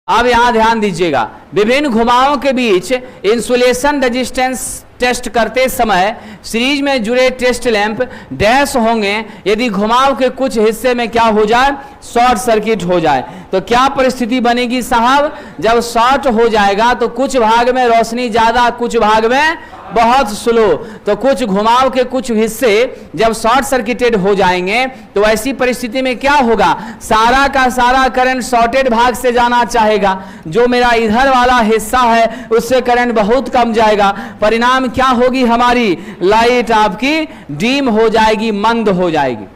Speaker 1: अब यहां ध्यान दीजिएगा, विभिन्न घुमावों के बीच इंसुलेशन रेजिस्टेंस टेस्ट करते समय सीरीज में जुड़े टेस्ट लैंप डैश होंगे यदि घुमाव के कुछ हिस्से में क्या हो जाए? शॉर्ट सर्किट हो जाए। तो क्या परिस्थिति बनेगी साहब? जब शॉर्ट हो जाएगा तो कुछ भाग में रोशनी ज्यादा, कुछ भाग में बहुत स्लो, तो कुछ घुमाव के कुछ हिस्से जब शॉर्ट सर्किटेड हो जाएंगे तो ऐसी परिस्थिति में क्या होगा? सारा का सारा करंट शॉर्टेड भाग से जाना चाहेगा, जो मेरा इधर वाला हिस्सा है उससे करंट बहुत कम जाएगा। परिणाम क्या होगी? हमारी लाइट आपकी डीम हो जाएगी, मंद हो जाएगी।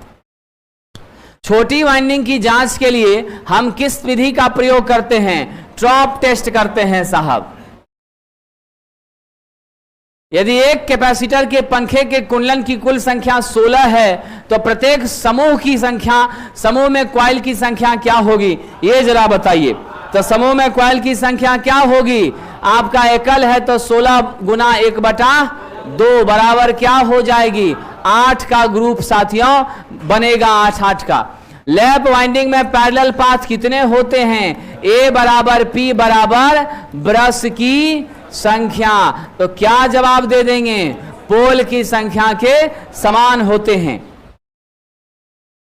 Speaker 1: छोटी वाइंडिंग की जांच के लिए हम किस विधि का प्रयोग करते हैं? ट्रॉप टेस्ट करते हैं साहब। यदि एक कैपेसिटर के पंखे के कुंडलन की कुल संख्या 16 है तो प्रत्येक समूह की संख्या, समूह में कॉइल की संख्या क्या होगी? ये जरा बताइए। तो समूह में कॉइल की संख्या क्या होगी? आपका एकल है तो 16 गुना 1/2 बराबर क्या हो जाएगी? 8 का ग्रुप साथियों बनेगा, 8 का। लैप वाइंडिंग में पैरेलल पाथ कितने होते हैं? A बराबर P बराबर ब्रश की संख्या। तो क्या जवाब दे देंगे? पोल की संख्या के समान होते हैं।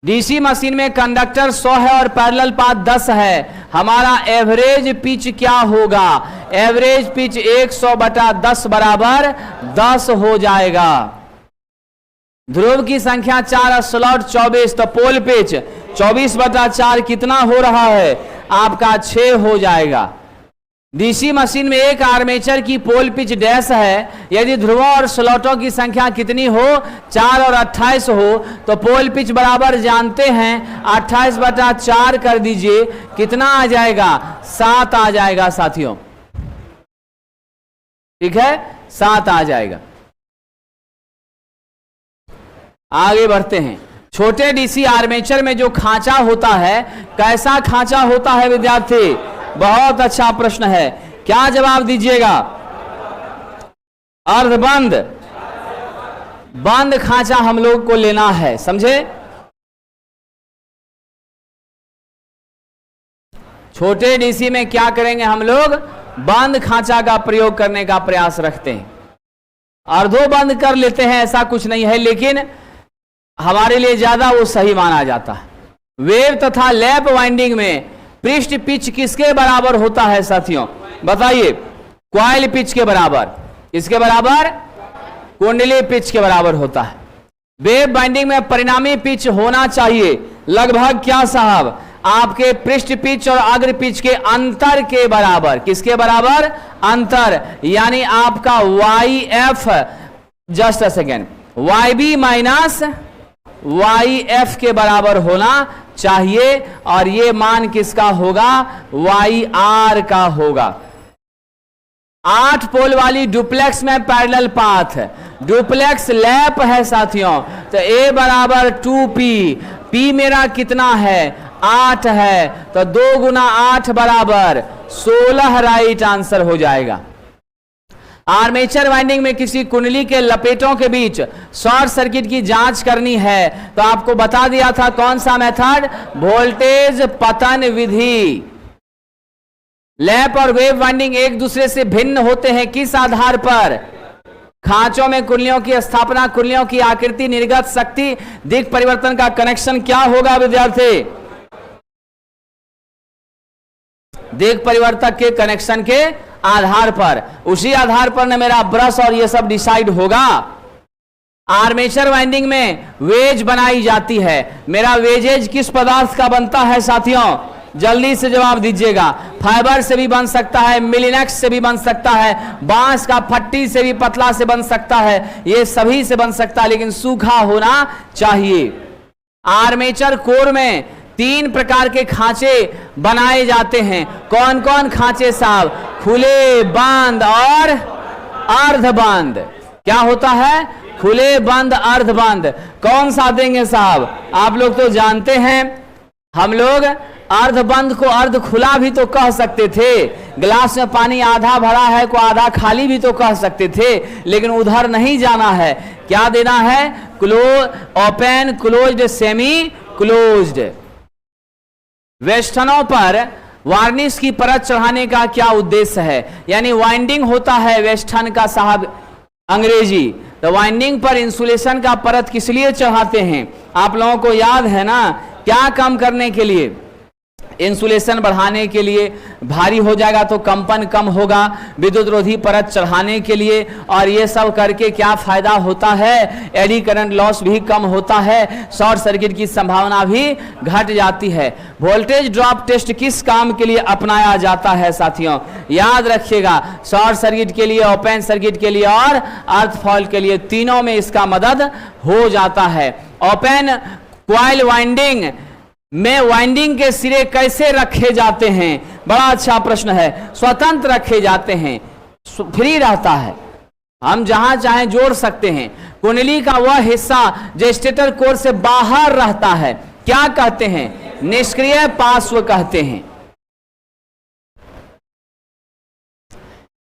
Speaker 1: डीसी मशीन में कंडक्टर 100 है और पैरेलल पाथ 10 है, हमारा एवरेज पिच क्या होगा? एवरेज पिच 100/10 बराबर 10 हो जाएगा। ध्रुव की संख्या 4 और स्लॉट 24, तो पोल पिच 24/4 कितना हो रहा है? आपका 6 हो जाएगा। डीसी मशीन में एक आर्मेचर की पोल पिच डैश है, यदि ध्रुवों और स्लॉटों की संख्या कितनी हो? 4 और 28 हो, तो पोल पिच बराबर जानते हैं 28/4 कर दीजिए, कितना आ जाएगा? 7 आ जाएगा साथियों। ठीक है, 7 आ जाएगा। आगे बढ़ते हैं। छोटे डीसी आर्मेचर में जो खांचा होता है, कैसा खांचा होता है विद्यार्थी? बहुत अच्छा प्रश्न है, क्या जवाब दीजिएगा? अर्धबंद, बंद खांचा हम लोग को लेना है, समझे? छोटे डीसी में क्या करेंगे हम लोग? बंद खांचा का प्रयोग करने का प्रयास रखते हैं। अर्धो बंद कर लेते हैं, ऐसा कुछ नहीं है, लेकिन हमारे लिए ज्यादा वो सही माना जाता है। वेव तथा लैप वाइंडिंग में पृष्ठ पिच किसके बराबर होता है साथियों? बताइए। क्वाइल पिच के बराबर। किसके बराबर? कुंडली पिच के बराबर होता है। वेव बाइंडिंग में परिणामी पिच होना चाहिए लगभग क्या साहब? आपके पृष्ठ पिच और अग्र पिच के अंतर के बराबर। किसके बराबर? अंतर, यानी आपका YF, just a second, YB minus YF के बराबर होना चाहिए, और ये मान किसका होगा? YR का होगा। 8 पोल वाली डुप्लेक्स में पैरेलल पाथ, डुप्लेक्स लैप है साथियों, तो A बराबर 2P, P मेरा कितना है? 8 है, तो 2 × 8 बराबर 16 राइट आंसर हो जाएगा। आर्मेचर वाइंडिंग में किसी कुंडली के लपेटों के बीच शॉर्ट सर्किट की जांच करनी है, तो आपको बता दिया था कौन सा मेथड? वोल्टेज पतन विधि। लैप और वेव वाइंडिंग एक दूसरे से भिन्न होते हैं किस आधार पर? खांचों में कुंडलियों की स्थापना, कुंडलियों की आकृति, निर्गत शक्ति, दिक् परिवर्तन का कनेक्शन क्या होगा विद्यार्थी? दिक् परिवर्तक के कनेक्शन के आधार पर, उसी आधार पर न मेरा ब्रश और ये सब डिसाइड होगा। आर्मेचर वाइंडिंग में वेज बनाई जाती है, मेरा वेजेज किस पदार्थ का बनता है साथियों? जल्दी से जवाब दीजिएगा। फाइबर से भी बन सकता है, मिलिनेक्स से भी बन सकता है, बांस का फट्टी से भी पतला से बन सकता है, ये सभी से बन सकता है, लेकिन सूखा होना चाहिए। आर्मेचर कोर में 3 प्रकार के खांचे बनाए जाते हैं। कौन कौन खांचे साहब? खुले, बंद और अर्धबंद। क्या होता है? खुले, बंद, अर्धबंद। कौन सा देंगे साहब? आप लोग तो जानते हैं, हम लोग अर्धबंद को अर्ध खुला भी तो कह सकते थे। गिलास में पानी आधा भरा है को आधा खाली भी तो कह सकते थे, लेकिन उधर नहीं जाना है। क्या देना है? Open, closed, semi closed. वेस्टनों पर वार्निश की परत चढ़ाने का क्या उद्देश्य है? यानी वाइंडिंग होता है वेस्टर्न का साहब अंग्रेजी, तो वाइंडिंग पर इंसुलेशन का परत किस लिए चढ़ाते हैं? आप लोगों को याद है ना? क्या कम करने के लिए? इंसुलेशन बढ़ाने के लिए, भारी हो जाएगा तो कंपन कम होगा, विद्युत रोधी परत चढ़ाने के लिए, और ये सब करके क्या फायदा होता है? एडी करंट लॉस भी कम होता है, शॉर्ट सर्किट की संभावना भी घट जाती है। वोल्टेज ड्रॉप टेस्ट किस काम के लिए अपनाया जाता है साथियों? याद रखिएगा, शॉर्ट सर्किट के लिए, ओपन सर्किट के लिए और अर्थ फॉल्ट के लिए, तीनों में इसका मदद हो जाता है। ओपन क्वाइल वाइंडिंग में वाइंडिंग के सिरे कैसे रखे जाते हैं? बड़ा अच्छा प्रश्न है। स्वतंत्र रखे जाते हैं, फ्री रहता है, हम जहां चाहें जोड़ सकते हैं। कुंडली का वह हिस्सा जो स्टेटर कोर से बाहर रहता है क्या कहते हैं? निष्क्रिय पार्श्व कहते हैं।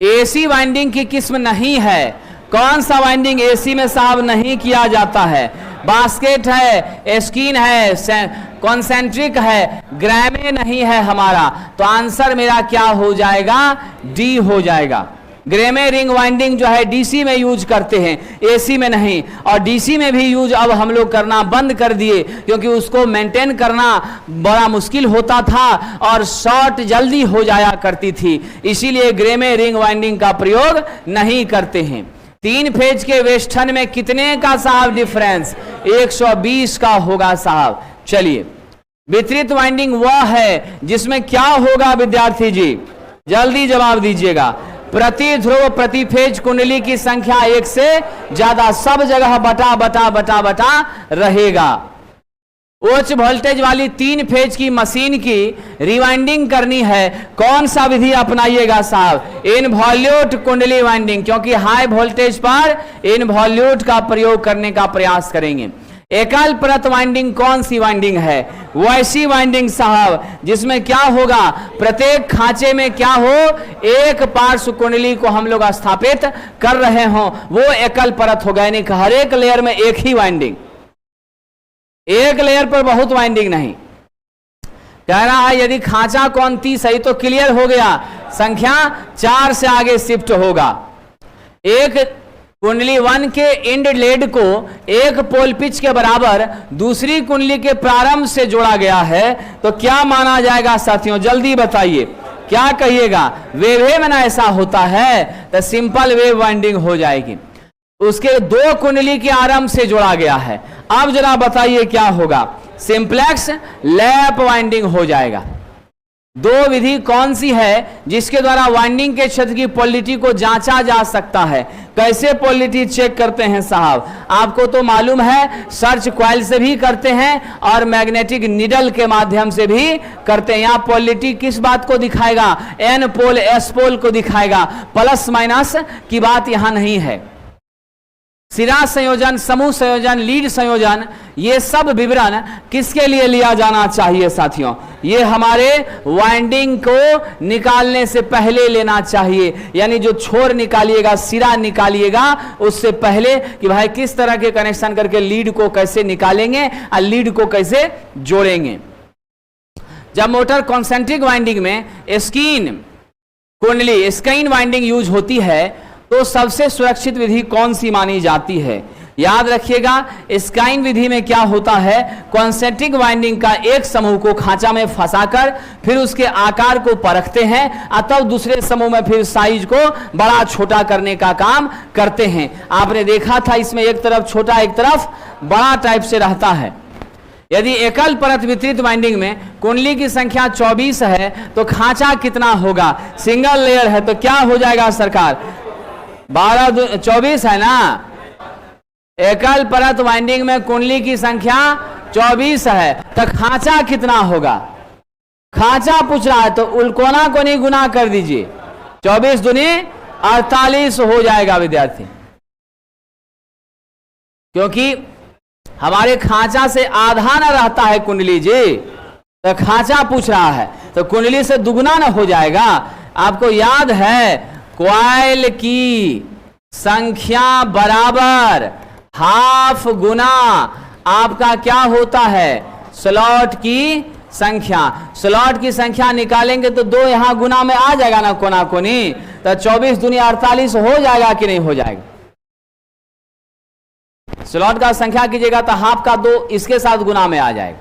Speaker 1: एसी वाइंडिंग की किस्म नहीं है। कौन सा वाइंडिंग एसी में साहब नहीं किया जाता है? बास्केट है, स्किन है, कॉन्सेंट्रिक है, ग्रैमे नहीं है हमारा, तो आंसर मेरा क्या हो जाएगा? डी हो जाएगा। ग्रेमे रिंग वाइंडिंग जो है डीसी में यूज करते हैं, एसी में नहीं। और डीसी में भी यूज अब हम लोग करना बंद कर दिए, क्योंकि उसको मेंटेन करना बड़ा मुश्किल होता था और शॉर्ट जल्दी हो जाया करती थी, इसीलिए ग्रेमे रिंग वाइंडिंग का प्रयोग नहीं करते हैं। 3 फेज के वेस्टर्न में कितने का साहब डिफरेंस? 120 का होगा साहब। चलिए, वितरित वाइंडिंग वह है जिसमें क्या होगा विद्यार्थी जी, जल्दी जवाब दीजिएगा। प्रति ध्रुव प्रति फेज कुंडली की संख्या 1 से ज्यादा, सब जगह बटा बटा बटा बटा रहेगा। उच्च वोल्टेज वाली 3 फेज की मशीन की रिवाइंडिंग करनी है, कौन सा विधि अपनाइएगा साहब? इनवॉल्यूट कुंडली वाइंडिंग, क्योंकि हाई वोल्टेज पर इनवॉल्यूट का प्रयोग करने का प्रयास करेंगे। एकल परत वाइंडिंग कौन सी वाइंडिंग है? वैसी वाइंडिंग साहब जिसमें क्या होगा, प्रत्येक खांचे में क्या हो, एक पार्श्व कुंडली को हम लोग स्थापित कर रहे हो, वो एकल परत होगा। यानी हर एक लेयर में एक ही वाइंडिंग, एक लेयर पर बहुत वाइंडिंग नहीं। कह रहा है यदि खांचा कौन 30 है तो क्लियर हो गया, संख्या 4 से आगे शिफ्ट होगा। एक कुंडली 1 के इंड लेड को एक पोल पिच के बराबर दूसरी कुंडली के प्रारंभ से जोड़ा गया है, तो क्या माना जाएगा साथियों, जल्दी बताइए, क्या कहिएगा? वेव में ना ऐसा होता है तो सिंपल वेव वाइंडिंग हो जाएगी। उसके 2 कुंडली के आरंभ से जोड़ा गया है, अब जरा बताइए क्या होगा? सिंप्लेक्स लैप वाइंडिंग हो जाएगा। 2 विधि कौन सी है जिसके द्वारा वाइंडिंग के क्षेत्र की पोलरिटी को जांचा जा सकता है? कैसे पोलरिटी चेक करते हैं साहब? आपको तो मालूम है, सर्च कॉइल से भी करते हैं और मैग्नेटिक नीडल के माध्यम से भी करते हैं। यहाँ पोलरिटी किस बात को दिखाएगा? एन पोल एस पोल को दिखाएगा, प्लस माइनस की बात यहाँ नहीं है। सिरा संयोजन, समूह संयोजन, लीड संयोजन, ये सब विवरण किसके लिए लिया जाना चाहिए साथियों? ये हमारे वाइंडिंग को निकालने से पहले लेना चाहिए। यानी जो छोर निकालिएगा, सिरा निकालिएगा, उससे पहले कि भाई किस तरह के कनेक्शन करके लीड को कैसे निकालेंगे और लीड को कैसे जोड़ेंगे। जब मोटर कॉन्सेंट्रिक वाइंडिंग में स्कीन कुंडली स्कीन वाइंडिंग यूज होती है तो सबसे सुरक्षित विधि कौन सी मानी जाती है? याद रखिएगा, स्काइन विधि में क्या होता है, कॉन्सेंट्रिक वाइंडिंग का एक समूह को खांचा में फंसाकर फिर उसके आकार को परखते हैं, तब दूसरे समूह में फिर साइज को बड़ा छोटा करने का काम करते हैं। आपने देखा था इसमें एक तरफ छोटा एक तरफ बड़ा टाइप से रहता है। यदि एकल परत वितरित वाइंडिंग में कुंडली की संख्या 24 है तो खांचा कितना होगा? सिंगल लेयर है तो क्या हो जाएगा सरकार? 24 है ना। एकल परत वाइंडिंग में कुंडली की संख्या 24 है तो खांचा कितना होगा? खांचा पूछ रहा है तो उल्कोना को नहीं गुना कर दीजिए, 24 दूनी 48 हो जाएगा विद्यार्थी, क्योंकि हमारे खांचा से आधा ना रहता है कुंडली जी, तो खांचा पूछ रहा है तो कुंडली से दुगना ना हो जाएगा। आपको याद है कॉइल की संख्या बराबर हाफ गुना आपका क्या होता है? स्लॉट की संख्या। स्लॉट की संख्या निकालेंगे तो 2 यहां गुना में आ जाएगा ना, कोना कोनी, तो 24 दूनी 48 हो जाएगा कि नहीं हो जाएगा? स्लॉट का संख्या कीजिएगा तो हाफ का 2 इसके साथ गुना में आ जाएगा।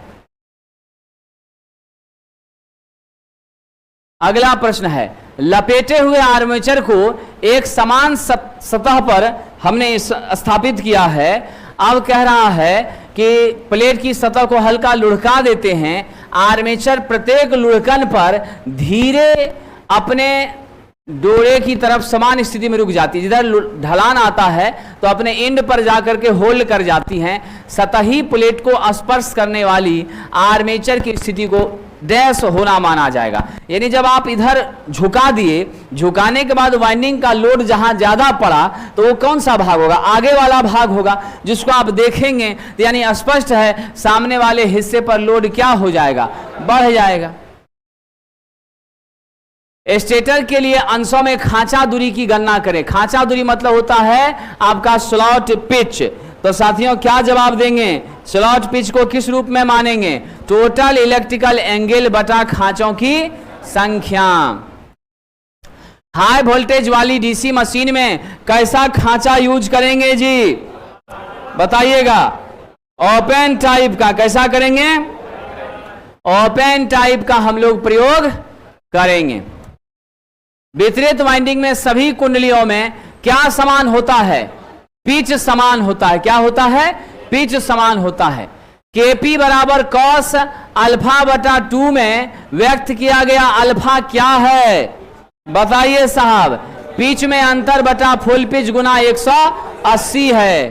Speaker 1: अगला प्रश्न है, लपेटे हुए आर्मेचर को एक समान सतह पर हमने स्थापित किया है। अब कह रहा है कि प्लेट की सतह को हल्का लुढ़का देते हैं। आर्मेचर प्रत्येक लुढ़कन पर धीरे अपने डोरे की तरफ समान स्थिति में रुक जाती है। जिधर ढलान आता है तो अपने एंड पर जाकर के होल्ड कर जाती हैं। सतही प्लेट को स्पर्श करने वाली आर्मेचर की स्थिति को डैश होना माना जाएगा। यानी जब आप इधर झुका दिए, झुकाने के बाद वाइंडिंग का लोड जहां ज्यादा पड़ा तो वो कौन सा भाग होगा? आगे वाला भाग होगा, जिसको आप देखेंगे तो यानी स्पष्ट है सामने वाले हिस्से पर लोड क्या हो जाएगा? बढ़ जाएगा। स्टेटर के लिए अंशों में खांचा दूरी की गणना करें। खांचा दूरी मतलब होता है आपका स्लॉट पिच। तो साथियों क्या जवाब देंगे? स्लॉट पिच को किस रूप में मानेंगे? टोटल इलेक्ट्रिकल एंगल बटा खांचों की संख्या। हाई वोल्टेज वाली डीसी मशीन में कैसा खांचा यूज करेंगे जी, बताइएगा। ओपन टाइप का, कैसा करेंगे? ओपन टाइप का हम लोग प्रयोग करेंगे। वितरित वाइंडिंग में सभी कुंडलियों में क्या समान होता है? पिच समान होता है। क्या होता है? पिच समान होता है। केपी बराबर कॉस अल्फा बटा 2 में व्यक्त किया गया अल्फा क्या है, बताइए साहब। पिच में अंतर बटा फुल पिच गुना 180 है।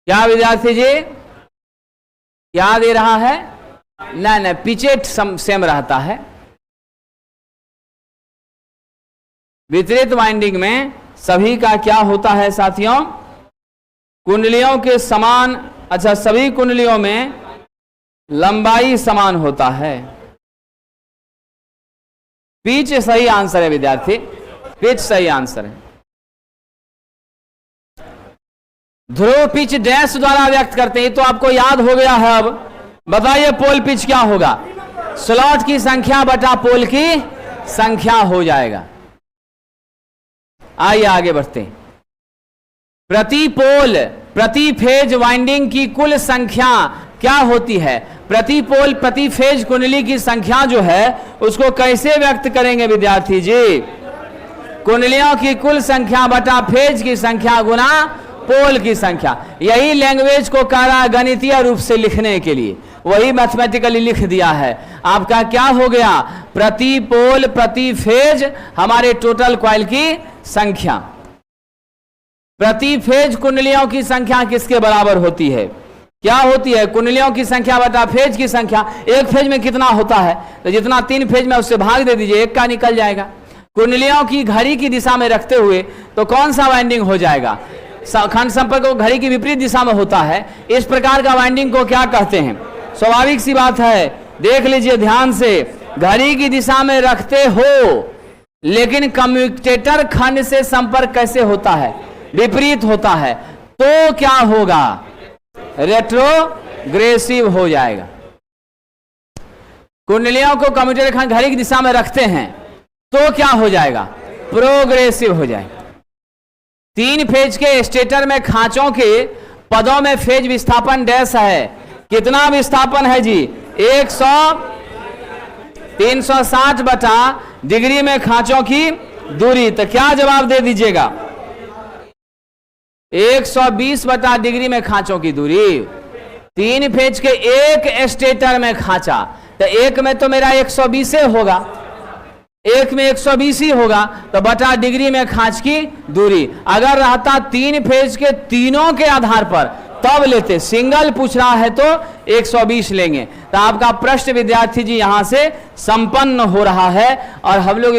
Speaker 1: क्या विद्यार्थी जी, क्या दे रहा है? नहीं, पिचेट सेम रहता है। वितरित वाइंडिंग में सभी का क्या होता है साथियों? कुंडलियों के समान, अच्छा सभी कुंडलियों में लंबाई समान होता है। पिच सही आंसर है विद्यार्थी, पिच सही आंसर है। ध्रुव पिच डैश द्वारा व्यक्त करते हैं, तो आपको याद हो गया है। अब बताइए पोल पिच क्या होगा? स्लॉट की संख्या बटा पोल की संख्या हो जाएगा। आइए आगे बढ़ते हैं। प्रति पोल प्रति फेज वाइंडिंग की कुल संख्या क्या होती है? प्रति पोल प्रति फेज कुंडली की संख्या जो है उसको कैसे व्यक्त करेंगे विद्यार्थी जी? कुंडलियों की कुल संख्या बटा फेज की संख्या गुना पोल की संख्या। यही लैंग्वेज को कह रहा है गणितीय रूप से लिखने के लिए, वही मैथमेटिकली लिख दिया है। आपका क्या हो गया? प्रति पोल प्रति फेज हमारे टोटल कॉइल की संख्या। प्रति फेज कुंडलियों की संख्या किसके बराबर होती है? क्या होती है? कुंडलियों की संख्या बटा फेज की संख्या। एक फेज में कितना होता है? तो जितना 3 फेज में उससे भाग दे दीजिए, 1 का निकल जाएगा। कुंडलियों की घड़ी की दिशा में रखते हुए तो कौन सा वाइंडिंग हो जाएगा? खंड संपर्क घड़ी की विपरीत दिशा में होता है। इस प्रकार का वाइंडिंग को क्या कहते हैं? स्वाभाविक सी बात है, देख लीजिए ध्यान से। घड़ी की दिशा में रखते हो लेकिन कम्यूटेटर खंड से संपर्क कैसे होता है? विपरीत होता है, तो क्या होगा? रेट्रोग्रेसिव हो जाएगा। कुंडलियों को कम्यूटेटर खंड घड़ी की दिशा में रखते हैं तो क्या हो जाएगा? प्रोग्रेसिव हो जाएगा। 3 फेज के स्टेटर में खांचों के पदों में फेज विस्थापन डैश है। कितना विस्थापन है जी? 360 बटा डिग्री में खांचों की दूरी। तो क्या जवाब दे दीजिएगा? 120 बटा डिग्री में खांचों की दूरी। 3 फेज के एक स्टेटर में खांचा, तो एक में तो मेरा 120 होगा, एक में 120 ही होगा, तो बटा डिग्री में खांच की दूरी। अगर रहता 3 फेज के तीनों के आधार पर तब लेते, सिंगल पूछ रहा है तो 120 लेंगे। तो आपका प्रश्न विद्यार्थी जी यहां से संपन्न हो रहा है और हम लोग